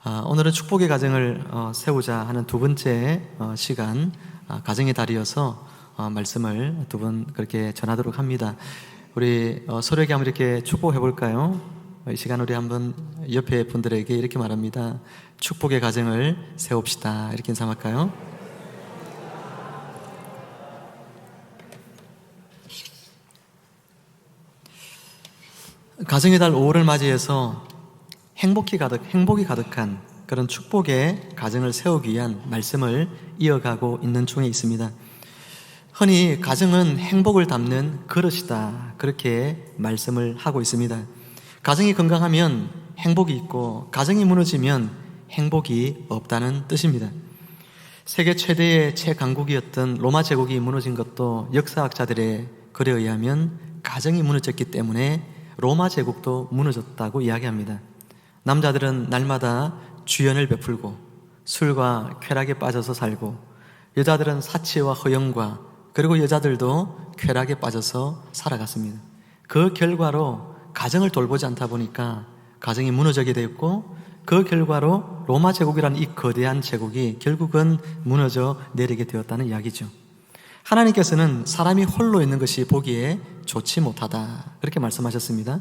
오늘은 축복의 가정을 세우자 하는 두 번째 시간, 가정의 달이어서 말씀을 두 번 그렇게 전하도록 합니다. 우리 서로에게 한번 이렇게 축복해 볼까요? 이 시간 우리 한번 옆에 분들에게 이렇게 말합니다. 축복의 가정을 세웁시다. 이렇게 인사할까요? 가정의 달 5월을 맞이해서 행복이 가득한 그런 축복의 가정을 세우기 위한 말씀을 이어가고 있는 중에 있습니다. 흔히 가정은 행복을 담는 그릇이다, 그렇게 말씀을 하고 있습니다. 가정이 건강하면 행복이 있고, 가정이 무너지면 행복이 없다는 뜻입니다. 세계 최대의 최강국이었던 로마 제국이 무너진 것도 역사학자들의 글에 의하면 가정이 무너졌기 때문에 로마 제국도 무너졌다고 이야기합니다. 남자들은 날마다 주연을 베풀고 술과 쾌락에 빠져서 살고, 여자들은 사치와 허영과, 그리고 여자들도 쾌락에 빠져서 살아갔습니다. 그 결과로 가정을 돌보지 않다 보니까 가정이 무너지게 되었고, 그 결과로 로마 제국이라는 이 거대한 제국이 결국은 무너져 내리게 되었다는 이야기죠. 하나님께서는 사람이 홀로 있는 것이 보기에 좋지 못하다, 그렇게 말씀하셨습니다.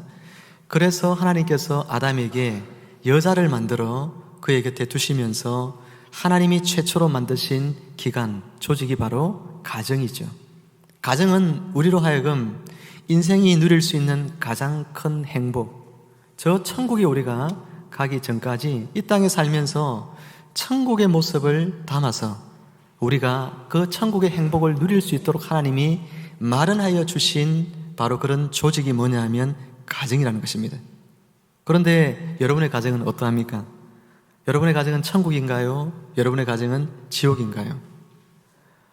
그래서 하나님께서 아담에게 여자를 만들어 그의 곁에 두시면서 하나님이 최초로 만드신 기관, 조직이 바로 가정이죠. 가정은 우리로 하여금 인생이 누릴 수 있는 가장 큰 행복, 저 천국에 우리가 가기 전까지 이 땅에 살면서 천국의 모습을 담아서 우리가 그 천국의 행복을 누릴 수 있도록 하나님이 마련하여 주신 바로 그런 조직이 뭐냐 하면 가정이라는 것입니다. 그런데 여러분의 가정은 어떠합니까? 여러분의 가정은 천국인가요? 여러분의 가정은 지옥인가요?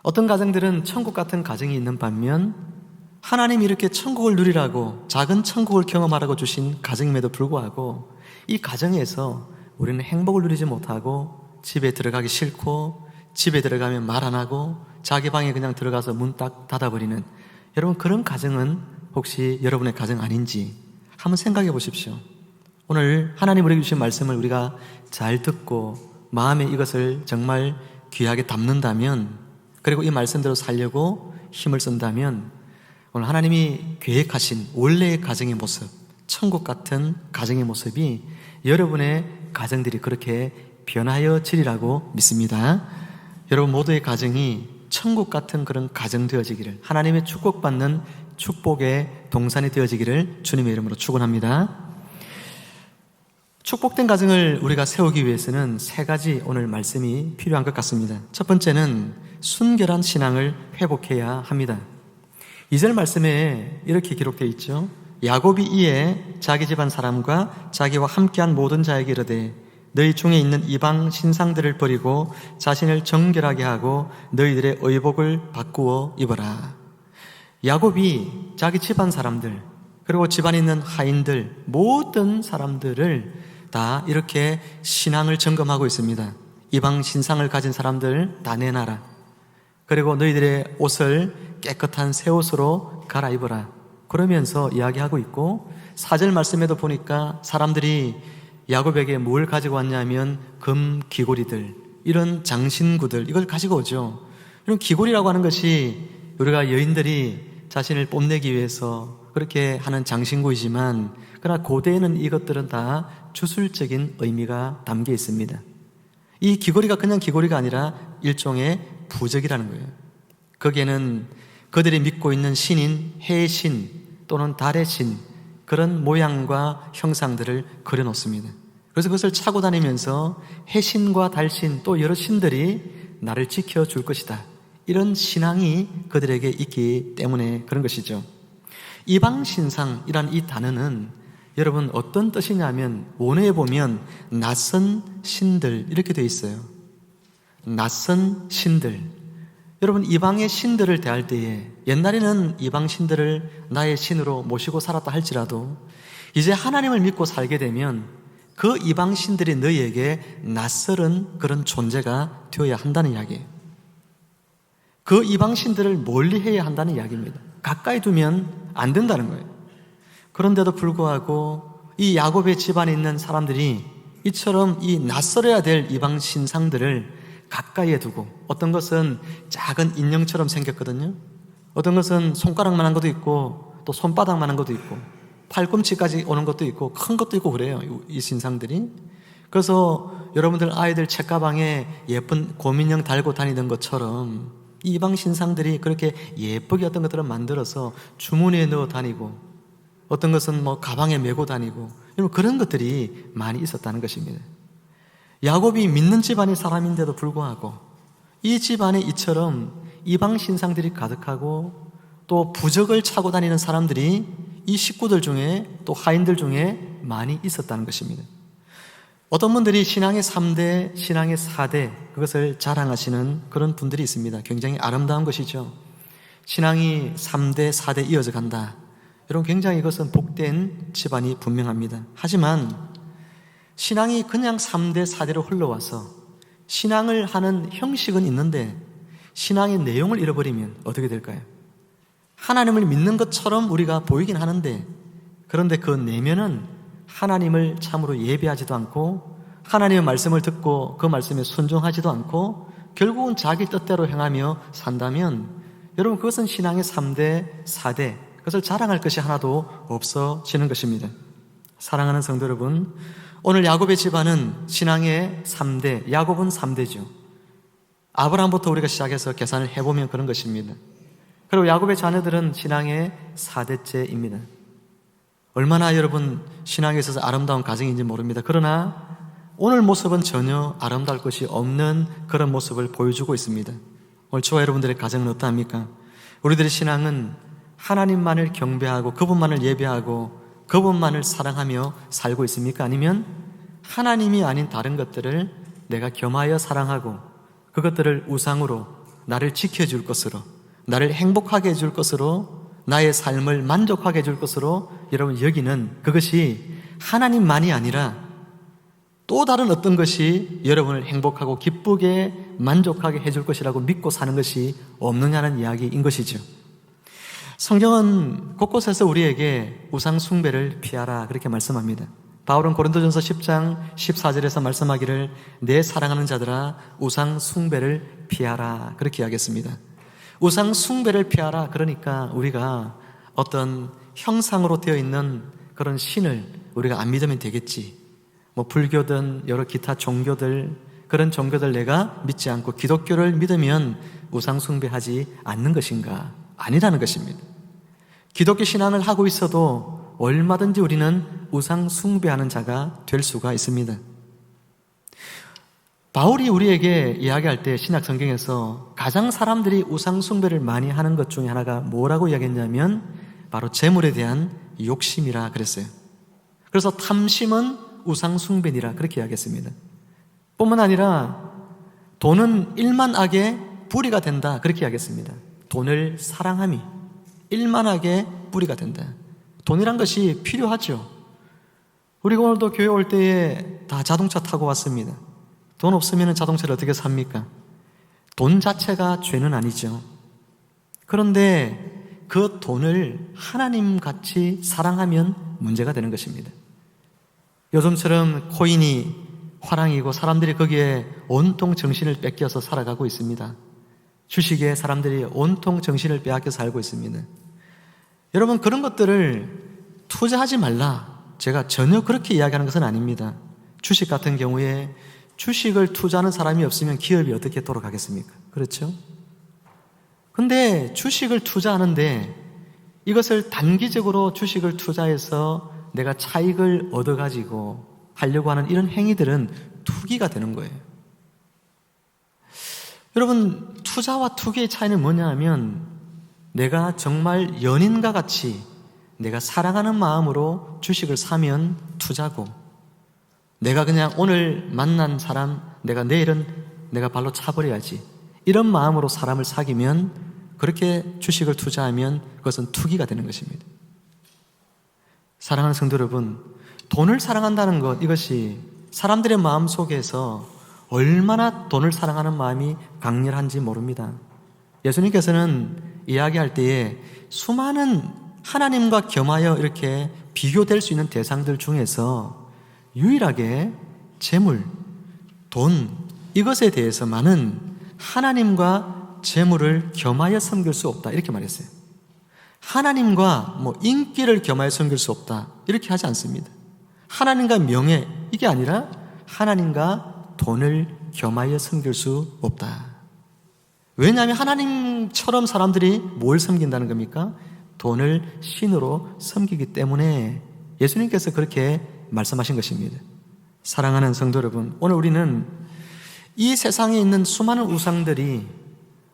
어떤 가정들은 천국 같은 가정이 있는 반면 하나님이 이렇게 천국을 누리라고, 작은 천국을 경험하라고 주신 가정임에도 불구하고 이 가정에서 우리는 행복을 누리지 못하고 집에 들어가기 싫고, 집에 들어가면 말 안 하고 자기 방에 그냥 들어가서 문 딱 닫아버리는, 여러분 그런 가정은 혹시 여러분의 가정 아닌지 한번 생각해 보십시오. 오늘 하나님 우리에게 주신 말씀을 우리가 잘 듣고 마음에 이것을 정말 귀하게 담는다면, 그리고 이 말씀대로 살려고 힘을 쓴다면, 오늘 하나님이 계획하신 원래의 가정의 모습, 천국 같은 가정의 모습이 여러분의 가정들이 그렇게 변하여지리라고 믿습니다. 여러분 모두의 가정이 천국 같은 그런 가정 되어지기를, 하나님의 축복받는 축복의 동산이 되어지기를 주님의 이름으로 축원합니다. 축복된 가정을 우리가 세우기 위해서는 세 가지 오늘 말씀이 필요한 것 같습니다. 첫 번째는 순결한 신앙을 회복해야 합니다. 2절 말씀에 이렇게 기록되어 있죠. 야곱이 이에 자기 집안 사람과 자기와 함께한 모든 자에게 이르되 너희 중에 있는 이방 신상들을 버리고 자신을 정결하게 하고 너희들의 의복을 바꾸어 입어라. 야곱이 자기 집안 사람들, 그리고 집안에 있는 하인들, 모든 사람들을 다 이렇게 신앙을 점검하고 있습니다. 이방 신상을 가진 사람들 다 내놔라. 그리고 너희들의 옷을 깨끗한 새 옷으로 갈아입어라. 그러면서 이야기하고 있고, 4절 말씀에도 보니까 사람들이 야곱에게 뭘 가지고 왔냐면 금 귀고리들, 이런 장신구들, 이걸 가지고 오죠. 이런 귀고리라고 하는 것이 우리가 여인들이 자신을 뽐내기 위해서 그렇게 하는 장신구이지만, 그러나 고대에는 이것들은 다 주술적인 의미가 담겨 있습니다. 이 귀고리가 그냥 귀고리가 아니라 일종의 부적이라는 거예요. 거기에는 그들이 믿고 있는 신인 해의 신 또는 달의 신, 그런 모양과 형상들을 그려놓습니다. 그래서 그것을 차고 다니면서 해신과 달신 또 여러 신들이 나를 지켜줄 것이다, 이런 신앙이 그들에게 있기 때문에 그런 것이죠. 이방신상이란 이 단어는 여러분 어떤 뜻이냐면, 원어에 보면 낯선 신들 이렇게 되어 있어요. 낯선 신들. 여러분 이방의 신들을 대할 때에, 옛날에는 이방 신들을 나의 신으로 모시고 살았다 할지라도 이제 하나님을 믿고 살게 되면 그 이방 신들이 너희에게 낯설은 그런 존재가 되어야 한다는 이야기예요. 그 이방 신들을 멀리 해야 한다는 이야기입니다. 가까이 두면 안 된다는 거예요. 그런데도 불구하고 이 야곱의 집안에 있는 사람들이 이처럼 이 낯설어야 될 이방 신상들을 가까이에 두고, 어떤 것은 작은 인형처럼 생겼거든요. 어떤 것은 손가락만한 것도 있고 또 손바닥만한 것도 있고 팔꿈치까지 오는 것도 있고 큰 것도 있고 그래요, 이 신상들이. 그래서 여러분들 아이들 책가방에 예쁜 곰인형 달고 다니던 것처럼 이방 신상들이 그렇게 예쁘게 어떤 것들을 만들어서 주머니에 넣어 다니고, 어떤 것은 뭐 가방에 메고 다니고, 그런 것들이 많이 있었다는 것입니다. 야곱이 믿는 집안의 사람인데도 불구하고 이 집안에 이처럼 이방 신상들이 가득하고 또 부적을 차고 다니는 사람들이 이 식구들 중에, 또 하인들 중에 많이 있었다는 것입니다. 어떤 분들이 신앙의 3대, 신앙의 4대, 그것을 자랑하시는 그런 분들이 있습니다. 굉장히 아름다운 것이죠. 신앙이 3대, 4대 이어져 간다. 여러분, 굉장히 이것은 복된 집안이 분명합니다. 하지만 신앙이 그냥 3대, 4대로 흘러와서 신앙을 하는 형식은 있는데 신앙의 내용을 잃어버리면 어떻게 될까요? 하나님을 믿는 것처럼 우리가 보이긴 하는데, 그런데 그 내면은 하나님을 참으로 예배하지도 않고 하나님의 말씀을 듣고 그 말씀에 순종하지도 않고 결국은 자기 뜻대로 행하며 산다면, 여러분, 그것은 신앙의 3대, 4대, 그것을 자랑할 것이 하나도 없어지는 것입니다. 사랑하는 성도 여러분, 오늘 야곱의 집안은 신앙의 3대, 야곱은 3대죠. 아브라함부터 우리가 시작해서 계산을 해보면 그런 것입니다. 그리고 야곱의 자녀들은 신앙의 4대째입니다. 얼마나 여러분 신앙에 있어서 아름다운 가정인지 모릅니다. 그러나 오늘 모습은 전혀 아름다울 것이 없는 그런 모습을 보여주고 있습니다. 오늘 저와 여러분들의 가정은 어떠합니까? 우리들의 신앙은 하나님만을 경배하고 그분만을 예배하고 그분만을 사랑하며 살고 있습니까? 아니면 하나님이 아닌 다른 것들을 내가 겸하여 사랑하고 그것들을 우상으로 나를 지켜줄 것으로, 나를 행복하게 해줄 것으로, 나의 삶을 만족하게 해줄 것으로 여러분 여기는 그것이 하나님만이 아니라 또 다른 어떤 것이 여러분을 행복하고 기쁘게 만족하게 해줄 것이라고 믿고 사는 것이 없느냐는 이야기인 것이죠. 성경은 곳곳에서 우리에게 우상 숭배를 피하라 그렇게 말씀합니다. 바울은 고린도전서 10장 14절에서 말씀하기를 내 사랑하는 자들아 우상 숭배를 피하라 그렇게 이야기했습니다. 우상 숭배를 피하라, 그러니까 우리가 어떤 형상으로 되어 있는 그런 신을 우리가 안 믿으면 되겠지, 뭐 불교든 여러 기타 종교들, 그런 종교들 내가 믿지 않고 기독교를 믿으면 우상 숭배하지 않는 것인가? 아니라는 것입니다. 기독교 신앙을 하고 있어도 얼마든지 우리는 우상 숭배하는 자가 될 수가 있습니다. 바울이 우리에게 이야기할 때 신약 성경에서 가장 사람들이 우상 숭배를 많이 하는 것 중에 하나가 뭐라고 이야기했냐면 바로 재물에 대한 욕심이라 그랬어요. 그래서 탐심은 우상 숭배니라 그렇게 이야기했습니다. 뿐만 아니라 돈은 일만하게 뿌리가 된다 그렇게 이야기했습니다. 돈을 사랑함이 일만하게 뿌리가 된다. 돈이란 것이 필요하죠. 우리가 오늘도 교회 올 때에 다 자동차 타고 왔습니다. 돈 없으면 자동차를 어떻게 삽니까? 돈 자체가 죄는 아니죠. 그런데 그 돈을 하나님같이 사랑하면 문제가 되는 것입니다. 요즘처럼 코인이 화랑이고 사람들이 거기에 온통 정신을 뺏겨서 살아가고 있습니다. 주식에 사람들이 온통 정신을 빼앗겨 살고 있습니다. 여러분, 그런 것들을 투자하지 말라, 제가 전혀 그렇게 이야기하는 것은 아닙니다. 주식 같은 경우에 주식을 투자하는 사람이 없으면 기업이 어떻게 돌아가겠습니까? 그렇죠? 근데 주식을 투자하는데 이것을 단기적으로 주식을 투자해서 내가 차익을 얻어가지고 하려고 하는 이런 행위들은 투기가 되는 거예요. 여러분, 투자와 투기의 차이는 뭐냐 하면 내가 정말 연인과 같이 내가 사랑하는 마음으로 주식을 사면 투자고, 내가 그냥 오늘 만난 사람 내가 내일은 내가 발로 차버려야지 이런 마음으로 사람을 사귀면, 그렇게 주식을 투자하면 그것은 투기가 되는 것입니다. 사랑하는 성도 여러분, 돈을 사랑한다는 것, 이것이 사람들의 마음 속에서 얼마나 돈을 사랑하는 마음이 강렬한지 모릅니다. 예수님께서는 이야기할 때에 수많은 하나님과 겸하여 이렇게 비교될 수 있는 대상들 중에서 유일하게 재물, 돈, 이것에 대해서만은 하나님과 재물을 겸하여 섬길 수 없다, 이렇게 말했어요. 하나님과 인기를 겸하여 섬길 수 없다, 이렇게 하지 않습니다. 하나님과 명예, 이게 아니라 하나님과 돈을 겸하여 섬길 수 없다. 왜냐하면 하나님처럼 사람들이 뭘 섬긴다는 겁니까? 돈을 신으로 섬기기 때문에 예수님께서 그렇게 말씀하신 것입니다. 사랑하는 성도 여러분, 오늘 우리는 이 세상에 있는 수많은 우상들이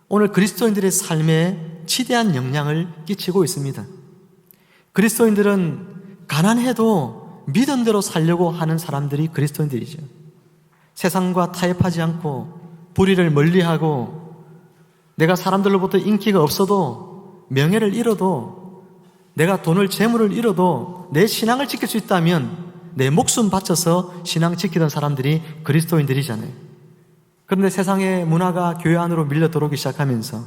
오늘 그리스도인들의 삶에 지대한 영향을 끼치고 있습니다. 그리스도인들은 가난해도 믿음대로 살려고 하는 사람들이 그리스도인들이죠. 세상과 타협하지 않고 불의를 멀리하고 내가 사람들로부터 인기가 없어도 명예를 잃어도 내가 돈을 재물을 잃어도 내 신앙을 지킬 수 있다면 내 목숨 바쳐서 신앙 지키던 사람들이 그리스도인들이잖아요. 그런데 세상의 문화가 교회 안으로 밀려 들어오기 시작하면서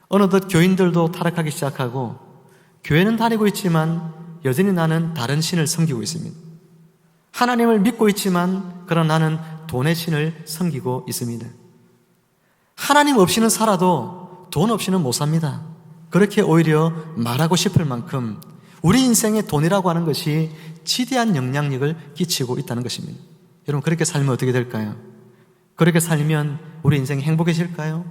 어느덧 교인들도 타락하기 시작하고 교회는 다니고 있지만 여전히 나는 다른 신을 섬기고 있습니다. 하나님을 믿고 있지만 그러나 나는 돈의 신을 섬기고 있습니다. 하나님 없이는 살아도 돈 없이는 못 삽니다. 그렇게 오히려 말하고 싶을 만큼 우리 인생에 돈이라고 하는 것이 지대한 영향력을 끼치고 있다는 것입니다. 여러분, 그렇게 살면 어떻게 될까요? 그렇게 살면 우리 인생이 행복해질까요?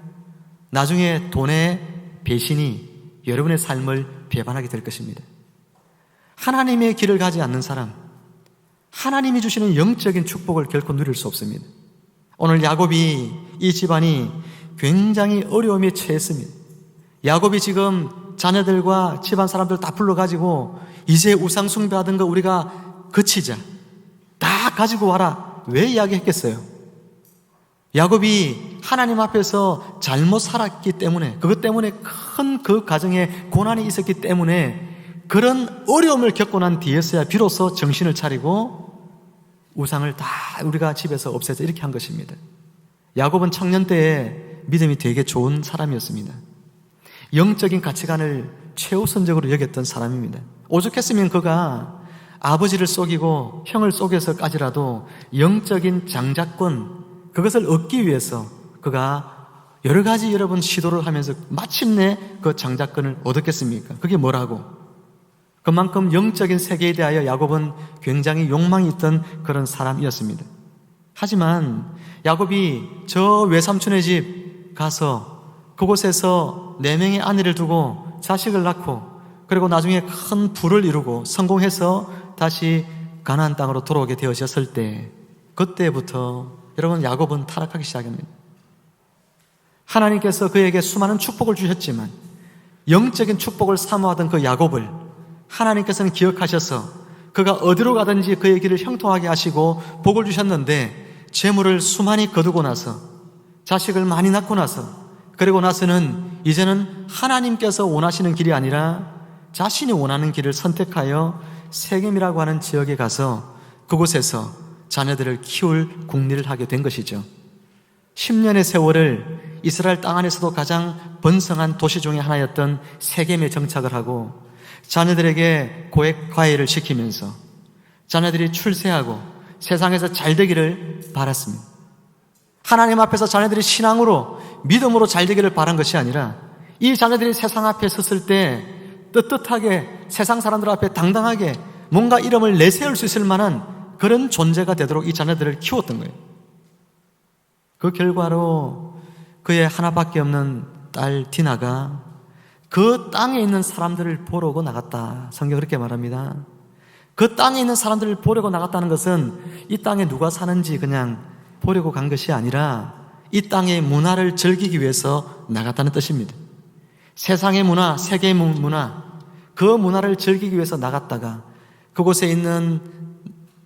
나중에 돈의 배신이 여러분의 삶을 배반하게 될 것입니다. 하나님의 길을 가지 않는 사람, 하나님이 주시는 영적인 축복을 결코 누릴 수 없습니다. 오늘 야곱이, 이 집안이 굉장히 어려움에 처했습니다. 야곱이 지금 자녀들과 집안 사람들 다 불러가지고 이제 우상 숭배하던 거 우리가 그치자, 다 가지고 와라, 왜 이야기했겠어요? 야곱이 하나님 앞에서 잘못 살았기 때문에, 그것 때문에 큰 그 가정에 고난이 있었기 때문에 그런 어려움을 겪고 난 뒤에서야 비로소 정신을 차리고 우상을 다 우리가 집에서 없애자, 이렇게 한 것입니다. 야곱은 청년 때에 믿음이 되게 좋은 사람이었습니다. 영적인 가치관을 최우선적으로 여겼던 사람입니다. 오죽했으면 그가 아버지를 속이고 형을 속여서까지라도 영적인 장자권, 그것을 얻기 위해서 그가 여러 가지 여러분 시도를 하면서 마침내 그 장자권을 얻었겠습니까? 그게 뭐라고? 그만큼 영적인 세계에 대하여 야곱은 굉장히 욕망이 있던 그런 사람이었습니다. 하지만 야곱이 저 외삼촌의 집 가서 그곳에서 4명의 아내를 두고 자식을 낳고 그리고 나중에 큰 부를 이루고 성공해서 다시 가나안 땅으로 돌아오게 되어졌을 때, 그때부터 여러분 야곱은 타락하기 시작합니다. 하나님께서 그에게 수많은 축복을 주셨지만 영적인 축복을 사모하던 그 야곱을 하나님께서는 기억하셔서 그가 어디로 가든지 그의 길을 형통하게 하시고 복을 주셨는데, 재물을 수많이 거두고 나서 자식을 많이 낳고 나서 그리고 나서는 이제는 하나님께서 원하시는 길이 아니라 자신이 원하는 길을 선택하여 세겜이라고 하는 지역에 가서 그곳에서 자녀들을 키울 궁리를 하게 된 것이죠. 10년의 세월을 이스라엘 땅 안에서도 가장 번성한 도시 중에 하나였던 세겜에 정착을 하고 자녀들에게 고액 과외를 시키면서 자녀들이 출세하고 세상에서 잘 되기를 바랐습니다. 하나님 앞에서 자녀들이 신앙으로 믿음으로 잘 되기를 바란 것이 아니라 이 자녀들이 세상 앞에 섰을 때 떳떳하게 세상 사람들 앞에 당당하게 뭔가 이름을 내세울 수 있을 만한 그런 존재가 되도록 이 자녀들을 키웠던 거예요. 그 결과로 그의 하나밖에 없는 딸 디나가 그 땅에 있는 사람들을 보려고 나갔다. 성경 그렇게 말합니다. 그 땅에 있는 사람들을 보려고 나갔다는 것은 이 땅에 누가 사는지 그냥 보려고 간 것이 아니라 이 땅의 문화를 즐기기 위해서 나갔다는 뜻입니다. 세상의 문화, 세계의 문화, 그 문화를 즐기기 위해서 나갔다가 그곳에 있는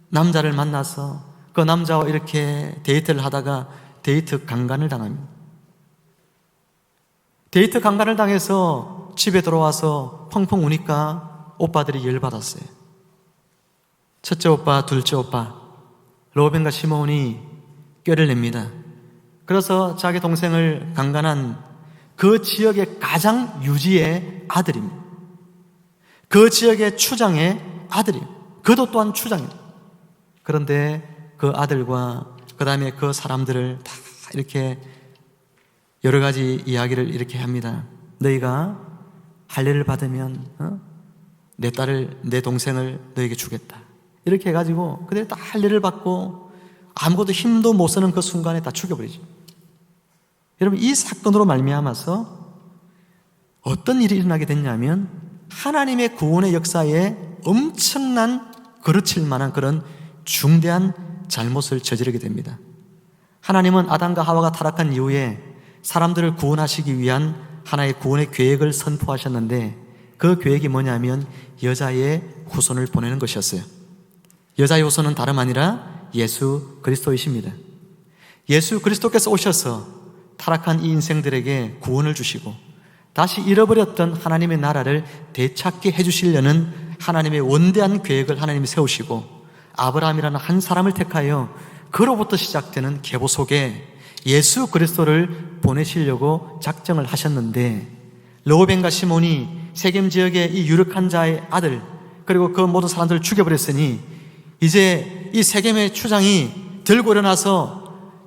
남자를 만나서 그 남자와 이렇게 데이트를 하다가 데이트 강간을 당합니다. 데이트 강간을 당해서 집에 들어와서 펑펑 우니까 오빠들이 열받았어요. 첫째 오빠, 둘째 오빠 로벤과 시몬이 꾀를 냅니다. 그래서 자기 동생을 강간한 그 지역의 가장 유지의 아들입니다. 그 지역의 추장의 아들이에요. 그도 또한 추장입니다. 그런데 그 아들과 그 다음에 그 사람들을 다 이렇게 여러 가지 이야기를 이렇게 합니다. 너희가 할례를 받으면 내 딸을, 내 동생을 너에게 주겠다. 이렇게 해가지고 그들이 다 할례를 받고 아무것도 힘도 못 쓰는 그 순간에 다 죽여버리죠. 여러분, 이 사건으로 말미암아서 어떤 일이 일어나게 됐냐면 하나님의 구원의 역사에 엄청난 거르칠 만한 그런 중대한 잘못을 저지르게 됩니다. 하나님은 아담과 하와가 타락한 이후에 사람들을 구원하시기 위한 하나의 구원의 계획을 선포하셨는데 그 계획이 뭐냐면 여자의 후손을 보내는 것이었어요. 여자의 후손은 다름 아니라 예수 그리스도이십니다. 예수 그리스도께서 오셔서 타락한 이 인생들에게 구원을 주시고 다시 잃어버렸던 하나님의 나라를 되찾게 해주시려는 하나님의 원대한 계획을 하나님이 세우시고 아브라함이라는 한 사람을 택하여 그로부터 시작되는 계보 속에 예수 그리스도를 보내시려고 작정을 하셨는데 르우벤과 시몬이 세겜 지역의 이 유력한 자의 아들 그리고 그 모든 사람들을 죽여버렸으니 이제 이 세겜의 추장이 들고 일어나서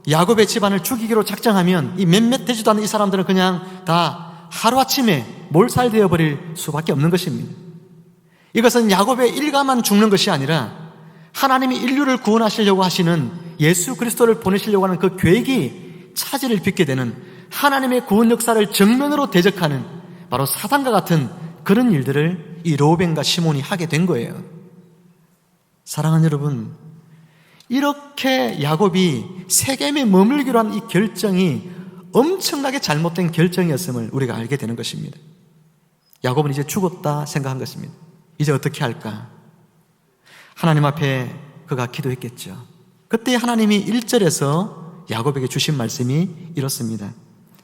야곱의 집안을 죽이기로 작정하면 이 몇몇 되지도 않은 이 사람들은 그냥 다 하루아침에 몰살되어 버릴 수밖에 없는 것입니다. 이것은 야곱의 일가만 죽는 것이 아니라 하나님이 인류를 구원하시려고 하시는 예수 그리스도를 보내시려고 하는 그 계획이 차질을 빚게 되는 하나님의 구원 역사를 정면으로 대적하는 바로 사단과 같은 그런 일들을 이 르우벤과 시몬이 하게 된 거예요. 사랑하는 여러분, 이렇게 야곱이 세겜에 머물기로 한 이 결정이 엄청나게 잘못된 결정이었음을 우리가 알게 되는 것입니다. 야곱은 이제 죽었다 생각한 것입니다. 이제 어떻게 할까? 하나님 앞에 그가 기도했겠죠. 그때 하나님이 1절에서 야곱에게 주신 말씀이 이렇습니다.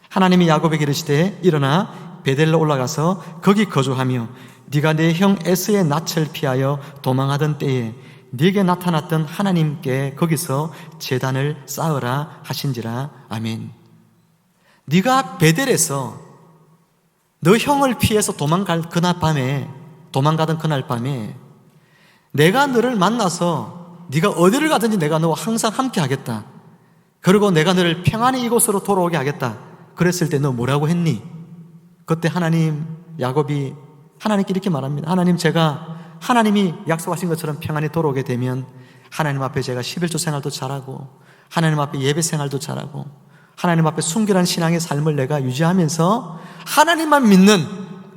하나님이 야곱에게 이르시되 일어나 베델로 올라가서 거기 거주하며 네가 내 형 에서의 낯을 피하여 도망하던 때에 네게 나타났던 하나님께 거기서 제단을 쌓으라 하신지라. 아멘. 네가 베델에서 너 형을 피해서 도망가던 그날 밤에 내가 너를 만나서 네가 어디를 가든지 내가 너와 항상 함께 하겠다. 그리고 내가 너를 평안히 이곳으로 돌아오게 하겠다. 그랬을 때 너 뭐라고 했니? 그때 야곱이 하나님께 이렇게 말합니다. 하나님, 제가 하나님이 약속하신 것처럼 평안히 돌아오게 되면 하나님 앞에 제가 11조 생활도 잘하고 하나님 앞에 예배 생활도 잘하고 하나님 앞에 순결한 신앙의 삶을 내가 유지하면서 하나님만 믿는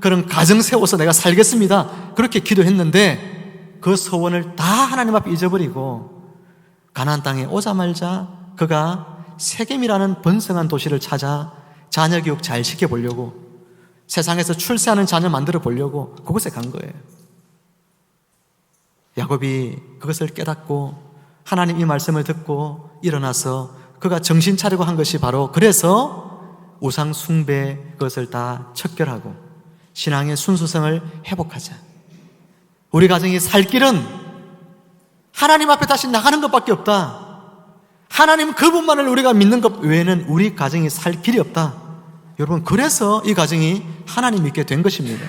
그런 가정 세워서 내가 살겠습니다. 그렇게 기도했는데 그 소원을 다 하나님 앞에 잊어버리고 가나안 땅에 오자마자 그가 세겜이라는 번성한 도시를 찾아 자녀 교육 잘 시켜보려고 세상에서 출세하는 자녀 만들어 보려고 그곳에 간 거예요. 야곱이 그것을 깨닫고 하나님 이 말씀을 듣고 일어나서 그가 정신 차리고 한 것이 바로 그래서 우상 숭배 그것을 다 척결하고 신앙의 순수성을 회복하자. 우리 가정이 살 길은 하나님 앞에 다시 나가는 것밖에 없다. 하나님 그분만을 우리가 믿는 것 외에는 우리 가정이 살 길이 없다. 여러분, 그래서 이 가정이 하나님 믿게 된 것입니다.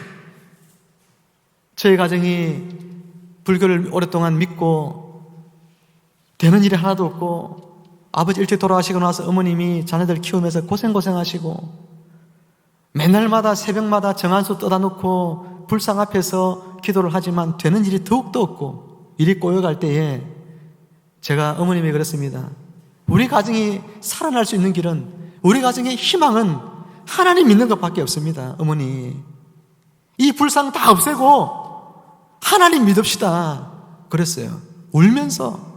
저희 가정이 불교를 오랫동안 믿고 되는 일이 하나도 없고 아버지 일찍 돌아가시고 나서 어머님이 자녀들 키우면서 고생하시고 맨날마다 새벽마다 정한수 떠다 놓고 불상 앞에서 기도를 하지만 되는 일이 더욱더 없고 일이 꼬여갈 때에 제가 어머님이 그랬습니다. 우리 가정이 살아날 수 있는 길은, 우리 가정의 희망은 하나님 믿는 것밖에 없습니다. 어머니, 이 불상 다 없애고 하나님 믿읍시다 그랬어요. 울면서.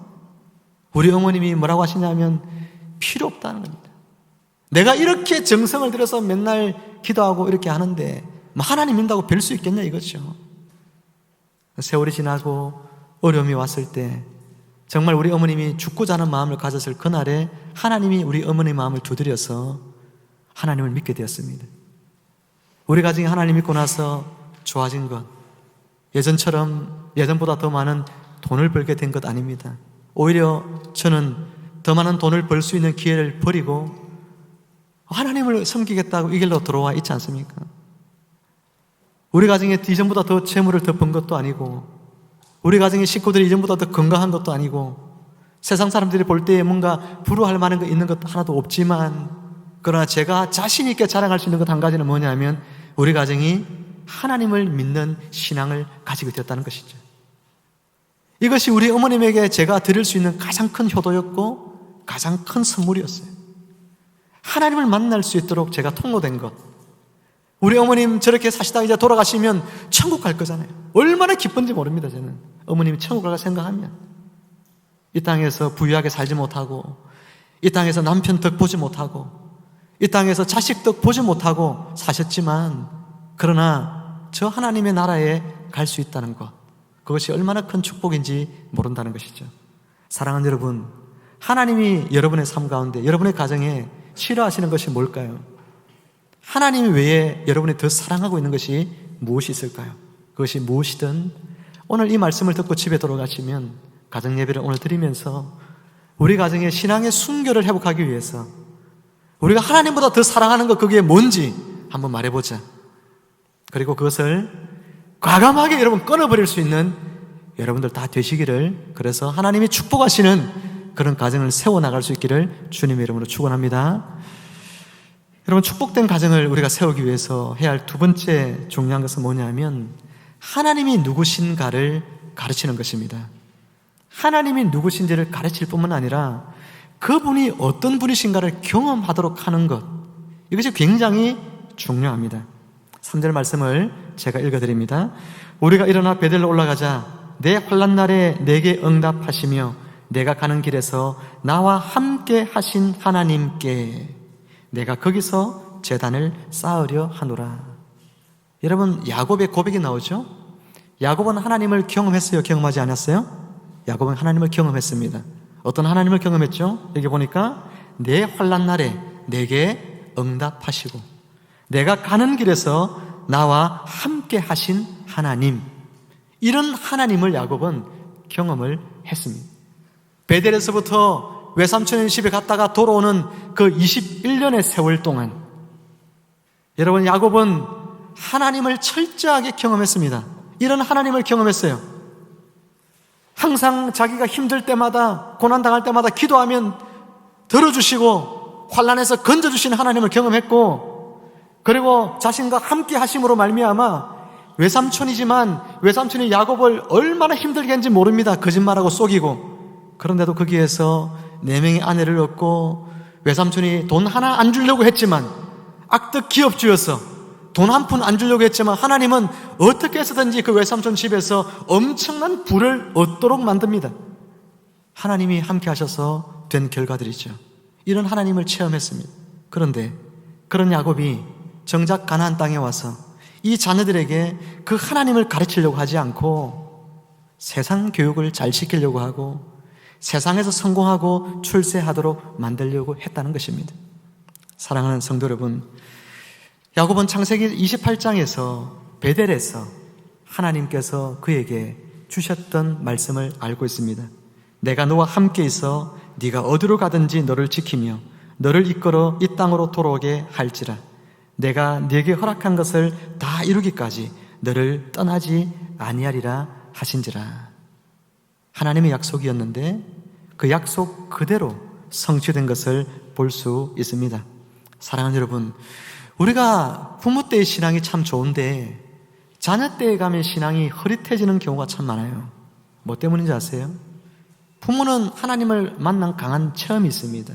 우리 어머님이 뭐라고 하시냐면 필요 없다는 겁니다. 내가 이렇게 정성을 들여서 맨날 기도하고 이렇게 하는데 뭐 하나님 믿는다고 별 수 있겠냐 이거죠. 세월이 지나고 어려움이 왔을 때 정말 우리 어머님이 죽고자 하는 마음을 가졌을 그날에 하나님이 우리 어머니 마음을 두드려서 하나님을 믿게 되었습니다. 우리 가정이 하나님 믿고 나서 좋아진 것, 예전보다 더 많은 돈을 벌게 된 것 아닙니다. 오히려 저는 더 많은 돈을 벌 수 있는 기회를 버리고 하나님을 섬기겠다고 이 길로 들어와 있지 않습니까? 우리 가정에 이전보다 더 재물을 더 번 것도 아니고 우리 가정의 식구들이 이전보다 더 건강한 것도 아니고 세상 사람들이 볼 때 뭔가 부러워할 만한 거 있는 것 하나도 없지만, 그러나 제가 자신 있게 자랑할 수 있는 것 한 가지는 뭐냐면 우리 가정이 하나님을 믿는 신앙을 가지게 되었다는 것이죠. 이것이 우리 어머님에게 제가 드릴 수 있는 가장 큰 효도였고 가장 큰 선물이었어요. 하나님을 만날 수 있도록 제가 통로된 것. 우리 어머님 저렇게 사시다가 이제 돌아가시면 천국 갈 거잖아요. 얼마나 기쁜지 모릅니다. 저는 어머님이 천국 갈까 생각하면. 이 땅에서 부유하게 살지 못하고, 이 땅에서 남편 덕 보지 못하고, 이 땅에서 자식 덕 보지 못하고 사셨지만, 그러나 저 하나님의 나라에 갈 수 있다는 것, 그것이 얼마나 큰 축복인지 모른다는 것이죠. 사랑하는 여러분, 하나님이 여러분의 삶 가운데, 여러분의 가정에 싫어하시는 것이 뭘까요? 하나님 외에 여러분이 더 사랑하고 있는 것이 무엇이 있을까요? 그것이 무엇이든 오늘 이 말씀을 듣고 집에 돌아가시면 가정 예배를 오늘 드리면서 우리 가정의 신앙의 순결을 회복하기 위해서 우리가 하나님보다 더 사랑하는 것, 그게 뭔지 한번 말해보자. 그리고 그것을 과감하게 여러분 끊어버릴 수 있는 여러분들 다 되시기를, 그래서 하나님이 축복하시는 그런 가정을 세워나갈 수 있기를 주님의 이름으로 축원합니다. 여러분, 축복된 가정을 우리가 세우기 위해서 해야 할 두 번째 중요한 것은 뭐냐면 하나님이 누구신가를 가르치는 것입니다. 하나님이 누구신지를 가르칠 뿐만 아니라 그분이 어떤 분이신가를 경험하도록 하는 것, 이것이 굉장히 중요합니다. 3절 말씀을 제가 읽어드립니다. 우리가 일어나 베델로 올라가자 내 환난 날에 내게 응답하시며 내가 가는 길에서 나와 함께 하신 하나님께 내가 거기서 제단을 쌓으려 하노라. 여러분, 야곱의 고백이 나오죠? 야곱은 하나님을 경험했어요? 경험하지 않았어요? 야곱은 하나님을 경험했습니다. 어떤 하나님을 경험했죠? 여기 보니까 내 환난 날에 내게 응답하시고 내가 가는 길에서 나와 함께 하신 하나님, 이런 하나님을 야곱은 경험을 했습니다. 베델에서부터 외삼촌의 집에 갔다가 돌아오는 그 21년의 세월 동안 여러분, 야곱은 하나님을 철저하게 경험했습니다. 이런 하나님을 경험했어요. 항상 자기가 힘들 때마다, 고난당할 때마다 기도하면 들어주시고 환난에서 건져주시는 하나님을 경험했고, 그리고 자신과 함께 하심으로 말미암아 외삼촌이지만 외삼촌이 야곱을 얼마나 힘들게 했는지 모릅니다. 거짓말하고 속이고. 그런데도 거기에서 4명의 아내를 얻고, 외삼촌이 돈 하나 안 주려고 했지만 악덕 기업주여서 돈 한 푼 안 주려고 했지만 하나님은 어떻게 해서든지 그 외삼촌 집에서 엄청난 부를 얻도록 만듭니다. 하나님이 함께 하셔서 된 결과들이죠. 이런 하나님을 체험했습니다. 그런데 그런 야곱이 정작 가나안 땅에 와서 이 자녀들에게 그 하나님을 가르치려고 하지 않고 세상 교육을 잘 시키려고 하고 세상에서 성공하고 출세하도록 만들려고 했다는 것입니다. 사랑하는 성도 여러분, 야곱은 창세기 28장에서 베델에서 하나님께서 그에게 주셨던 말씀을 알고 있습니다. 내가 너와 함께 있어 네가 어디로 가든지 너를 지키며 너를 이끌어 이 땅으로 돌아오게 할지라. 내가 네게 허락한 것을 다 이루기까지 너를 떠나지 아니하리라 하신지라. 하나님의 약속이었는데 그 약속 그대로 성취된 것을 볼 수 있습니다. 사랑하는 여러분, 우리가 부모 때의 신앙이 참 좋은데 자녀 때에 가면 신앙이 흐릿해지는 경우가 참 많아요. 뭐 때문인지 아세요? 부모는 하나님을 만난 강한 체험이 있습니다.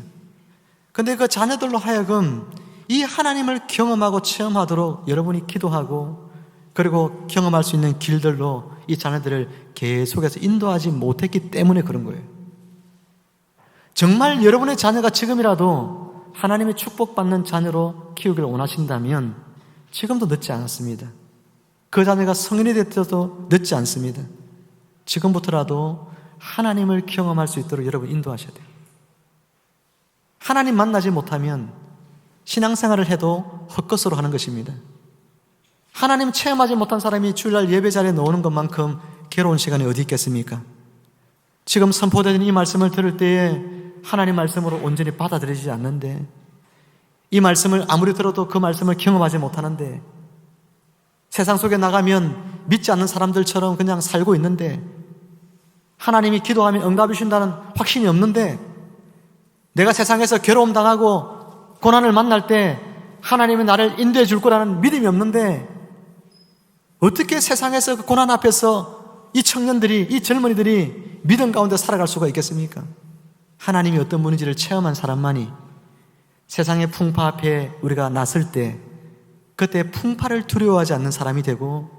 근데 그 자녀들로 하여금 이 하나님을 경험하고 체험하도록 여러분이 기도하고 그리고 경험할 수 있는 길들로 이 자녀들을 계속해서 인도하지 못했기 때문에 그런 거예요. 정말 여러분의 자녀가 지금이라도 하나님의 축복받는 자녀로 키우기를 원하신다면 지금도 늦지 않았습니다. 그 자녀가 성인이 됐어도 늦지 않습니다. 지금부터라도 하나님을 경험할 수 있도록 여러분 인도하셔야 돼요. 하나님 만나지 못하면 신앙생활을 해도 헛것으로 하는 것입니다. 하나님 체험하지 못한 사람이 주일날 예배 자리에 나오는 것만큼 괴로운 시간이 어디 있겠습니까? 지금 선포되는 이 말씀을 들을 때에 하나님 말씀으로 온전히 받아들이지 않는데, 이 말씀을 아무리 들어도 그 말씀을 경험하지 못하는데, 세상 속에 나가면 믿지 않는 사람들처럼 그냥 살고 있는데, 하나님이 기도하면 응답해 주신다는 확신이 없는데, 내가 세상에서 괴로움 당하고 고난을 만날 때 하나님이 나를 인도해 줄 거라는 믿음이 없는데, 어떻게 세상에서 그 고난 앞에서 이 청년들이, 이 젊은이들이 믿음 가운데 살아갈 수가 있겠습니까? 하나님이 어떤 분인지를 체험한 사람만이 세상의 풍파 앞에 우리가 나설 때 그때 풍파를 두려워하지 않는 사람이 되고,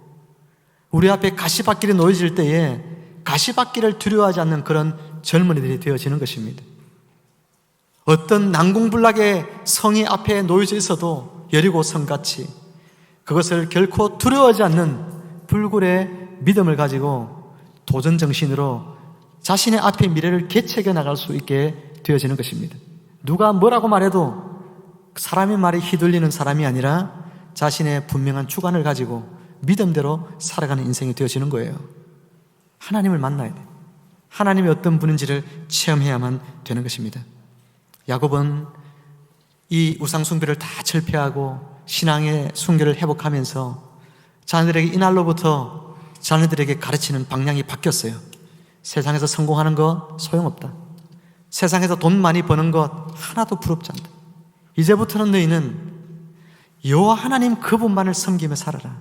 우리 앞에 가시밭길이 놓여질 때에 가시밭길을 두려워하지 않는 그런 젊은이들이 되어지는 것입니다. 어떤 난공불락의 성이 앞에 놓여져 있어도 여리고 성같이 그것을 결코 두려워하지 않는 불굴의 믿음을 가지고 도전정신으로 자신의 앞의 미래를 개척해 나갈 수 있게 되어지는 것입니다. 누가 뭐라고 말해도 사람의 말에 휘둘리는 사람이 아니라 자신의 분명한 주관을 가지고 믿음대로 살아가는 인생이 되어지는 거예요. 하나님을 만나야 돼요. 하나님이 어떤 분인지를 체험해야만 되는 것입니다. 야곱은 이 우상숭배를 다 철폐하고 신앙의 순결을 회복하면서 자녀들에게 이날로부터 자녀들에게 가르치는 방향이 바뀌었어요. 세상에서 성공하는 거 소용없다. 세상에서 돈 많이 버는 것 하나도 부럽지 않다. 이제부터는 너희는 여호와 하나님 그분만을 섬기며 살아라.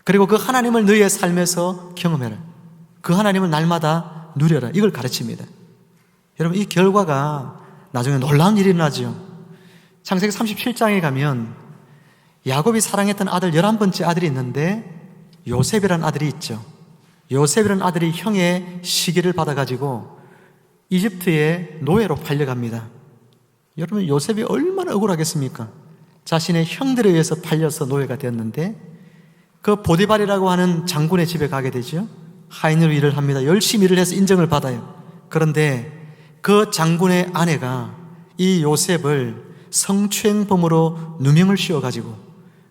그리고 그 하나님을 너희의 삶에서 경험해라. 그 하나님을 날마다 누려라. 이걸 가르칩니다. 여러분, 이 결과가 나중에 놀라운 일이 일어나죠. 창세기 37장에 가면 야곱이 사랑했던 아들 11번째 아들이 있는데 요셉이라는 아들이 있죠. 요셉이라는 아들이 형의 시기를 받아가지고 이집트의 노예로 팔려갑니다. 여러분, 요셉이 얼마나 억울하겠습니까? 자신의 형들에 의해서 팔려서 노예가 되었는데 그 보디발이라고 하는 장군의 집에 가게 되죠. 하인으로 일을 합니다. 열심히 일을 해서 인정을 받아요. 그런데 그 장군의 아내가 이 요셉을 성추행범으로 누명을 씌워가지고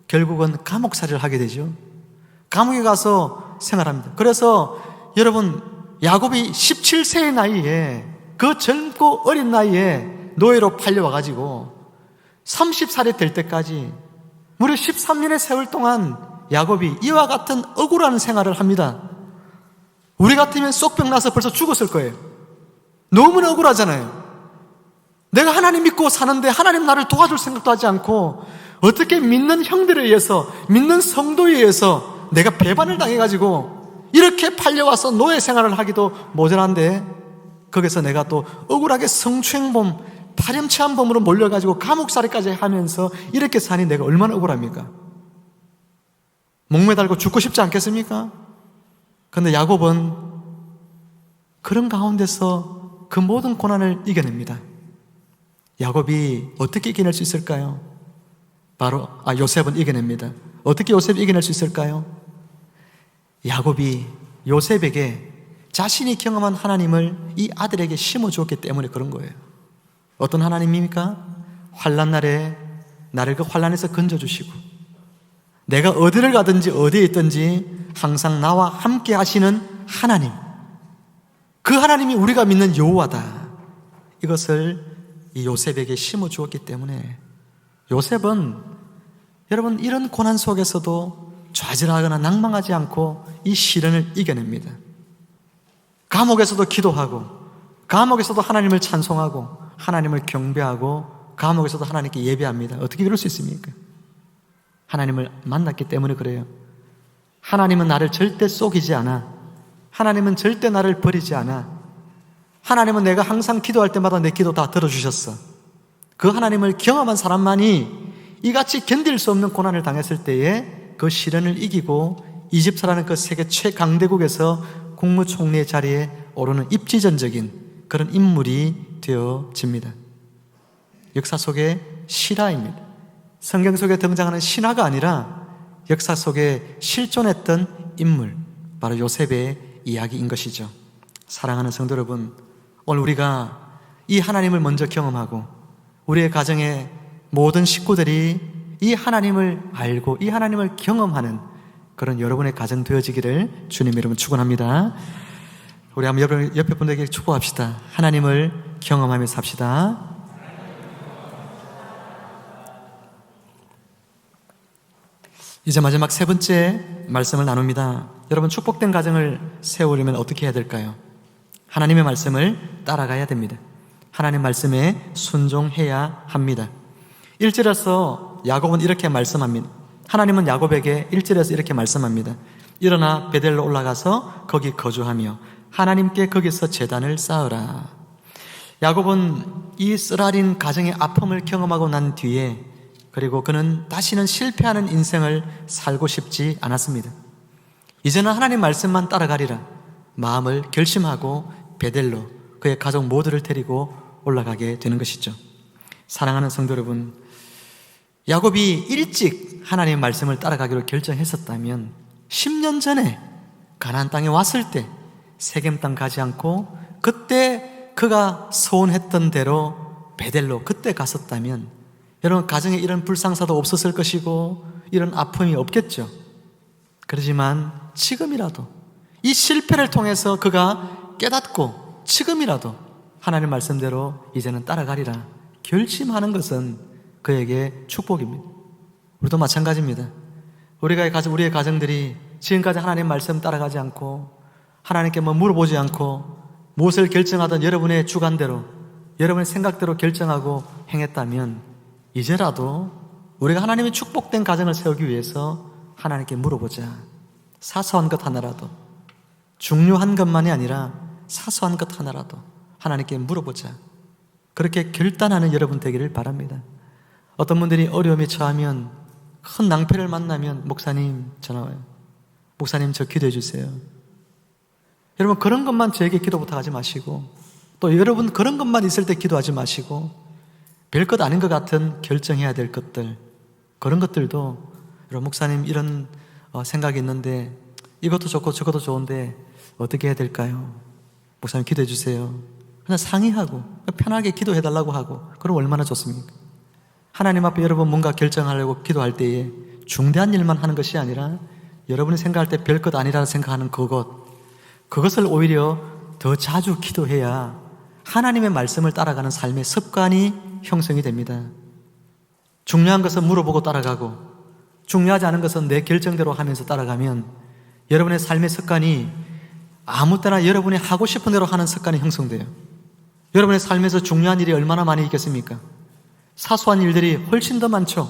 결국은 감옥살이를 하게 되죠. 감옥에 가서 생활합니다. 그래서 여러분, 야곱이 17세의 나이에, 그 젊고 어린 나이에 노예로 팔려와가지고 30살이 될 때까지 무려 13년의 세월 동안 야곱이 이와 같은 억울한 생활을 합니다. 우리 같으면 쏙병 나서 벌써 죽었을 거예요. 너무나 억울하잖아요. 내가 하나님 믿고 사는데 하나님 나를 도와줄 생각도 하지 않고 어떻게 믿는 형들에 의해서, 믿는 성도에 의해서 내가 배반을 당해가지고 이렇게 팔려와서 노예 생활을 하기도 모자란데 거기서 내가 또 억울하게 성추행범, 파렴치한 범으로 몰려가지고 감옥살이까지 하면서 이렇게 사니 내가 얼마나 억울합니까? 목매달고 죽고 싶지 않겠습니까? 그런데 야곱은 그런 가운데서 그 모든 고난을 이겨냅니다. 야곱이 어떻게 이겨낼 수 있을까요? 바로 요셉은 이겨냅니다. 어떻게 요셉이 이겨낼 수 있을까요? 야곱이 요셉에게 자신이 경험한 하나님을 이 아들에게 심어주었기 때문에 그런 거예요. 어떤 하나님입니까? 환난 날에 나를 그 환난에서 건져주시고 내가 어디를 가든지 어디에 있든지 항상 나와 함께 하시는 하나님, 그 하나님이 우리가 믿는 여호와다. 이것을 이 요셉에게 심어주었기 때문에 요셉은 여러분 이런 고난 속에서도 좌절하거나 낭망하지 않고 이 시련을 이겨냅니다. 감옥에서도 기도하고 감옥에서도 하나님을 찬송하고 하나님을 경배하고 감옥에서도 하나님께 예배합니다. 어떻게 그럴 수 있습니까? 하나님을 만났기 때문에 그래요. 하나님은 나를 절대 속이지 않아. 하나님은 절대 나를 버리지 않아. 하나님은 내가 항상 기도할 때마다 내 기도 다 들어주셨어. 그 하나님을 경험한 사람만이 이같이 견딜 수 없는 고난을 당했을 때에 그 시련을 이기고 이집트라는 그 세계 최강대국에서 국무총리의 자리에 오르는 입지전적인 그런 인물이 되어집니다. 역사 속의 실화입니다. 성경 속에 등장하는 신화가 아니라 역사 속에 실존했던 인물, 바로 요셉의 이야기인 것이죠. 사랑하는 성도 여러분, 오늘 우리가 이 하나님을 먼저 경험하고 우리의 가정의 모든 식구들이 이 하나님을 알고 이 하나님을 경험하는 그런 여러분의 가정 되어지기를 주님 이름으로 축원합니다. 우리 한번 옆에 분들에게 축복합시다. 하나님을 경험하며 삽시다. 이제 마지막 세 번째 말씀을 나눕니다. 여러분, 축복된 가정을 세우려면 어떻게 해야 될까요? 하나님의 말씀을 따라가야 됩니다. 하나님 말씀에 순종해야 합니다. 1절에서 야곱은 이렇게 말씀합니다. 하나님은 야곱에게 1절에서 이렇게 말씀합니다. 일어나 베델로 올라가서 거기 거주하며 하나님께 거기서 제단을 쌓으라. 야곱은 이 쓰라린 가정의 아픔을 경험하고 난 뒤에, 그리고 그는 다시는 실패하는 인생을 살고 싶지 않았습니다. 이제는 하나님 말씀만 따라가리라 마음을 결심하고 베델로 그의 가족 모두를 데리고 올라가게 되는 것이죠. 사랑하는 성도 여러분, 야곱이 일찍 하나님의 말씀을 따라가기로 결정했었다면 10년 전에 가나안 땅에 왔을 때 세겜 땅 가지 않고 그때 그가 소원했던 대로 베델로 그때 갔었다면 여러분 가정에 이런 불상사도 없었을 것이고 이런 아픔이 없겠죠. 그렇지만 지금이라도 이 실패를 통해서 그가 깨닫고 지금이라도 하나님 말씀대로 이제는 따라가리라 결심하는 것은 그에게 축복입니다. 우리도 마찬가지입니다. 우리의 가정들이 지금까지 하나님 말씀 따라가지 않고 하나님께 물어보지 않고 무엇을 결정하든 여러분의 주관대로 여러분의 생각대로 결정하고 행했다면 이제라도 우리가 하나님의 축복된 가정을 세우기 위해서 하나님께 물어보자. 사소한 것 하나라도, 중요한 것만이 아니라 사소한 것 하나라도 하나님께 물어보자. 그렇게 결단하는 여러분 되기를 바랍니다. 어떤 분들이 어려움에 처하면, 큰 낭패를 만나면 목사님 전화 와요. 목사님 저 기도해 주세요. 여러분 그런 것만 저에게 기도 부탁하지 마시고, 또 여러분 그런 것만 있을 때 기도하지 마시고, 별것 아닌 것 같은 결정해야 될 것들, 그런 것들도 여러분 목사님 이런 생각이 있는데 이것도 좋고 저것도 좋은데 어떻게 해야 될까요? 목사님 기도해 주세요. 그냥 상의하고 편하게 기도해 달라고 하고, 그럼 얼마나 좋습니까? 하나님 앞에 여러분 뭔가 결정하려고 기도할 때에 중대한 일만 하는 것이 아니라 여러분이 생각할 때 별것 아니라 생각하는 그것을 오히려 더 자주 기도해야 하나님의 말씀을 따라가는 삶의 습관이 형성이 됩니다. 중요한 것은 물어보고 따라가고 중요하지 않은 것은 내 결정대로 하면서 따라가면 여러분의 삶의 습관이 아무 때나 여러분이 하고 싶은 대로 하는 습관이 형성돼요. 여러분의 삶에서 중요한 일이 얼마나 많이 있겠습니까? 사소한 일들이 훨씬 더 많죠.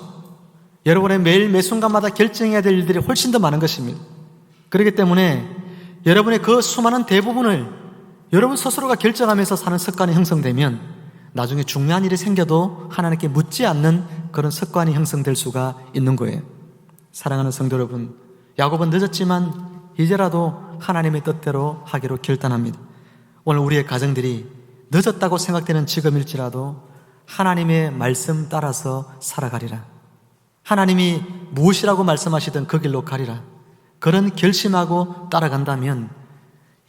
여러분의 매일 매 순간마다 결정해야 될 일들이 훨씬 더 많은 것입니다. 그렇기 때문에 여러분의 그 수많은 대부분을 여러분 스스로가 결정하면서 사는 습관이 형성되면 나중에 중요한 일이 생겨도 하나님께 묻지 않는 그런 습관이 형성될 수가 있는 거예요. 사랑하는 성도 여러분, 야곱은 늦었지만 이제라도 하나님의 뜻대로 하기로 결단합니다. 오늘 우리의 가정들이 늦었다고 생각되는 지금일지라도 하나님의 말씀 따라서 살아가리라. 하나님이 무엇이라고 말씀하시든 그 길로 가리라. 그런 결심하고 따라간다면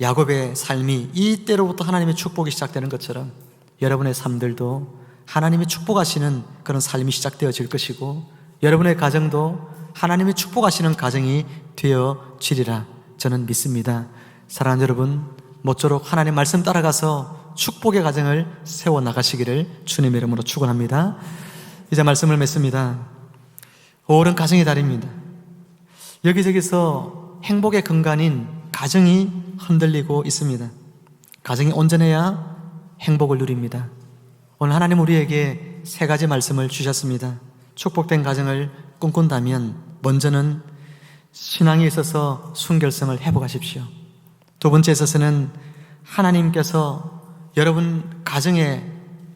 야곱의 삶이 이때로부터 하나님의 축복이 시작되는 것처럼 여러분의 삶들도 하나님이 축복하시는 그런 삶이 시작되어질 것이고 여러분의 가정도 하나님이 축복하시는 가정이 되어지리라 저는 믿습니다. 사랑하는 여러분, 모쪼록 하나님 말씀 따라가서 축복의 가정을 세워나가시기를 주님의 이름으로 축원합니다. 이제 말씀을 맺습니다. 5월은 가정의 달입니다. 여기저기서 행복의 근간인 가정이 흔들리고 있습니다. 가정이 온전해야 행복을 누립니다. 오늘 하나님 우리에게 3가지 말씀을 주셨습니다. 축복된 가정을 꿈꾼다면 먼저는 신앙에 있어서 순결성을 회복하십시오. 두 번째 있어서는 하나님께서 여러분 가정에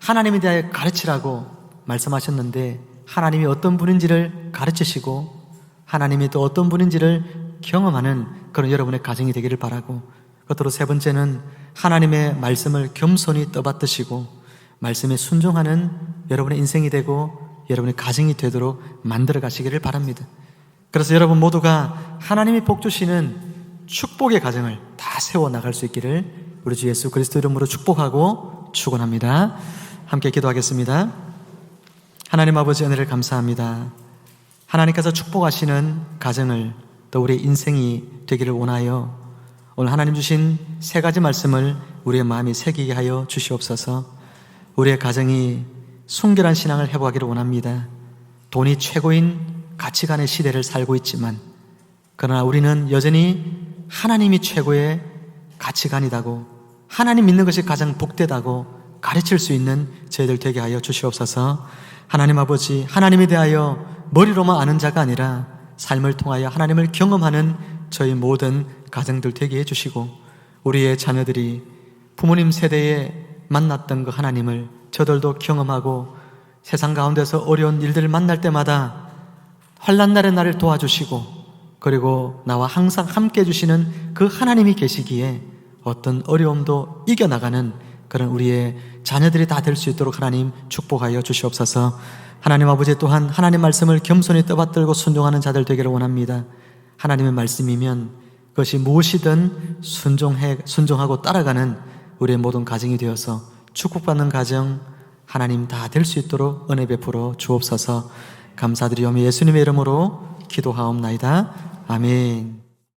하나님에 대해 가르치라고 말씀하셨는데 하나님이 어떤 분인지를 가르치시고 하나님이 또 어떤 분인지를 경험하는 그런 여러분의 가정이 되기를 바라고, 끝으로 3번째는 하나님의 말씀을 겸손히 떠받드시고 말씀에 순종하는 여러분의 인생이 되고 여러분의 가정이 되도록 만들어 가시기를 바랍니다. 그래서 여러분 모두가 하나님이 복 주시는 축복의 가정을 다 세워나갈 수 있기를 우리 주 예수 그리스도 이름으로 축복하고 축원합니다. 함께 기도하겠습니다. 하나님 아버지 은혜를 감사합니다. 하나님께서 축복하시는 가정을 또 우리의 인생이 되기를 원하여 오늘 하나님 주신 3가지 말씀을 우리의 마음에 새기게 하여 주시옵소서. 우리의 가정이 순결한 신앙을 회복하기를 원합니다. 돈이 최고인 가치관의 시대를 살고 있지만 그러나 우리는 여전히 하나님이 최고의 가치관이라고 하나님 믿는 것이 가장 복되다고 가르칠 수 있는 저희들 되게 하여 주시옵소서. 하나님 아버지, 하나님에 대하여 머리로만 아는 자가 아니라 삶을 통하여 하나님을 경험하는 저희 모든 가정들 되게 해주시고, 우리의 자녀들이 부모님 세대에 만났던 그 하나님을 저들도 경험하고 세상 가운데서 어려운 일들을 만날 때마다 환난 날에 나를 도와주시고, 그리고 나와 항상 함께 해주시는 그 하나님이 계시기에 어떤 어려움도 이겨나가는 그런 우리의 자녀들이 다 될 수 있도록 하나님 축복하여 주시옵소서. 하나님 아버지, 또한 하나님 말씀을 겸손히 떠받들고 순종하는 자들 되기를 원합니다. 하나님의 말씀이면 그것이 무엇이든 순종하고 따라가는 우리의 모든 가정이 되어서 축복받는 가정 하나님 다 될 수 있도록 은혜 베풀어 주옵소서. 감사드리오며 예수님의 이름으로 기도하옵나이다. 아멘.